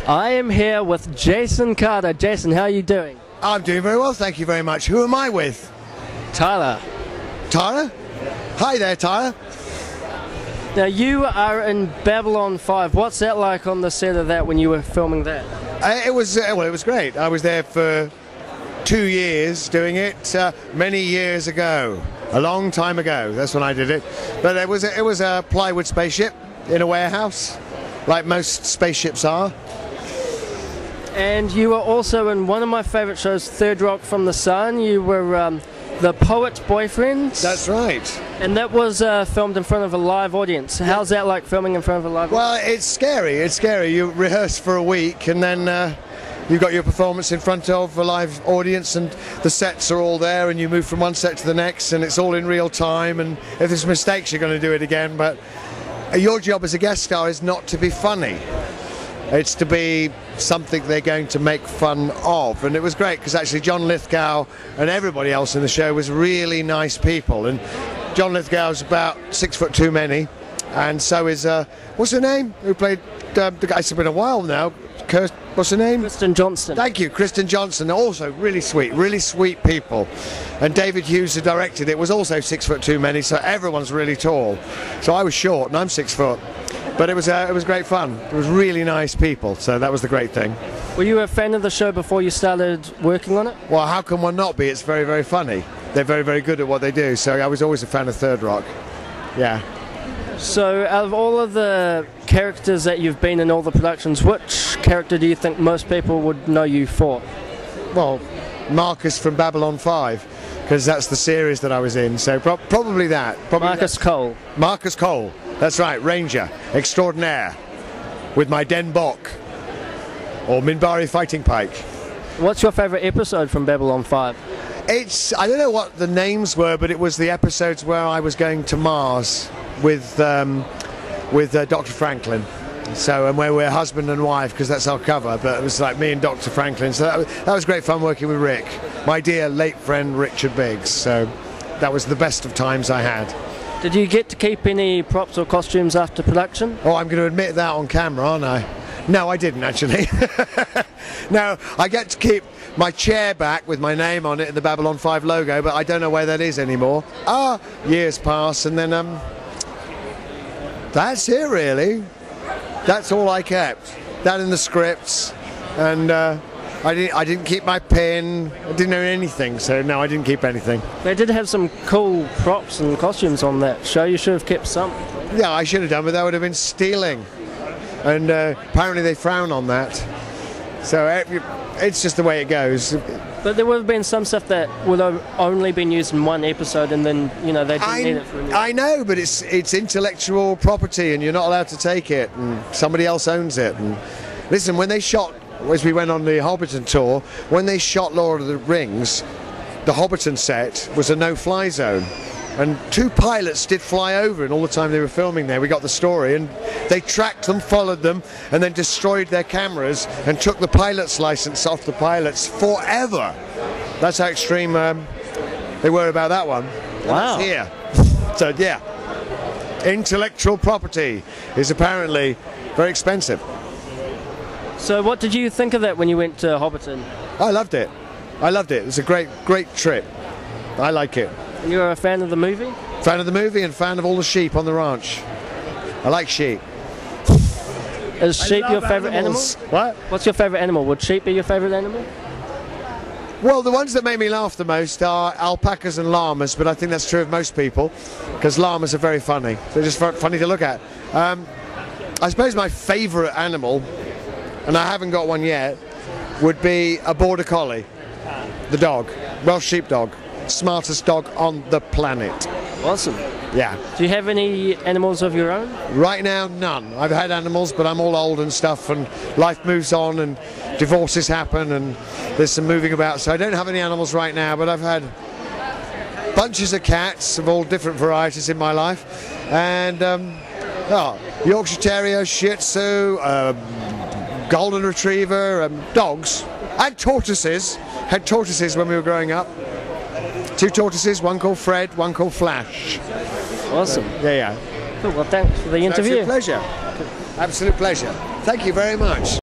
I am here with Jason Carter. Jason, how are you doing? I'm doing very well, thank you very much. Who am I with? Tylor. Tyler? Hi there, Tyler. Now you are in Babylon 5. What's that like on the set of that when you were filming that? It was great. I was there for 2 years doing it many years ago. A long time ago, that's when I did it. But it was a plywood spaceship in a warehouse, like most spaceships are. And you were also in one of my favourite shows, Third Rock from the Sun. You were the poet's boyfriend. That's right. And that was filmed in front of a live audience. How's that like, filming in front of a live audience? Well, it's scary. It's scary. You rehearse for a week and then you've got your performance in front of a live audience and the sets are all there and you move from one set to the next and it's all in real time, and if there's mistakes you're going to do it again. But your job as a guest star is not to be funny. It's to be something they're going to make fun of. And it was great because actually John Lithgow and everybody else in the show was really nice people. And John Lithgow's about 6'2" many, and so is what's her name? Who played the guy? It's been a while now. What's her name? Kristen Johnston. Thank you, Kristen Johnston. Also really sweet people. And David Hughes, who directed it, was also 6'2" many, so everyone's really tall. So I was short, and I'm 6 foot. But it was great fun. It was really nice people, so that was the great thing. Were you a fan of the show before you started working on it? Well, how can one not be? It's very funny. They're very good at what they do, so I was always a fan of Third Rock. Yeah. So out of all of the characters that you've been in all the productions, which character do you think most people would know you for? Well, Marcus from Babylon 5, because that's the series that I was in, so probably that. Marcus Cole. Marcus Cole. That's right, Ranger Extraordinaire, with my Den Bok, or Minbari Fighting Pike. What's your favourite episode from Babylon 5? I don't know what the names were, but it was the episodes where I was going to Mars with Dr. Franklin. So, and where we're husband and wife, because that's our cover, but it was like me and Dr. Franklin. So that was great fun working with Rick, my dear late friend Richard Biggs. So that was the best of times I had. Did you get to keep any props or costumes after production? Oh, I'm going to admit that on camera, aren't I? No, I didn't actually. No, I get to keep my chair back with my name on it and the Babylon 5 logo, but I don't know where that is anymore. Years pass, and then that's it really. That's all I kept. That in the scripts, and I didn't keep my pin. I didn't own anything, so no, I didn't keep anything. They did have some cool props and costumes on that show. You should have kept some. Yeah, I should have done, but that would have been stealing. And apparently they frown on that. So it's just the way it goes. But there would have been some stuff that would have only been used in one episode, and then they didn't need it for a new. I know, but it's intellectual property, and you're not allowed to take it, and somebody else owns it. And listen, when they shot, as we went on the Hobbiton tour, when they shot Lord of the Rings, the Hobbiton set was a no-fly zone. And 2 pilots did fly over, and all the time they were filming there, we got the story, and they tracked them, followed them, and then destroyed their cameras and took the pilot's license off the pilots forever. That's how extreme they were about that one. Wow. Here. So yeah, intellectual property is apparently very expensive. So what did you think of that when you went to Hobbiton? I loved it. It was a great trip. I like it. And you're a fan of the movie? Fan of the movie and fan of all the sheep on the ranch. I like sheep. Is sheep your favourite animal? What? What's your favourite animal? Would sheep be your favourite animal? Well, the ones that make me laugh the most are alpacas and llamas, but I think that's true of most people, because llamas are very funny. They're just funny to look at. I suppose my favourite animal, and I haven't got one yet, would be a border collie. The dog. Welsh sheepdog. Smartest dog on the planet. Awesome. Yeah. Do you have any animals of your own? Right now, none. I've had animals, but I'm all old and stuff, and life moves on, and divorces happen, and there's some moving about, so I don't have any animals right now, but I've had bunches of cats of all different varieties in my life, and Yorkshire Terrier, Shih Tzu, Golden Retriever, dogs, and tortoises. Had tortoises when we were growing up. 2 tortoises, one called Fred, one called Flash. Awesome. Yeah. Cool, well thanks for the interview. Absolute pleasure. Absolute pleasure. Thank you very much.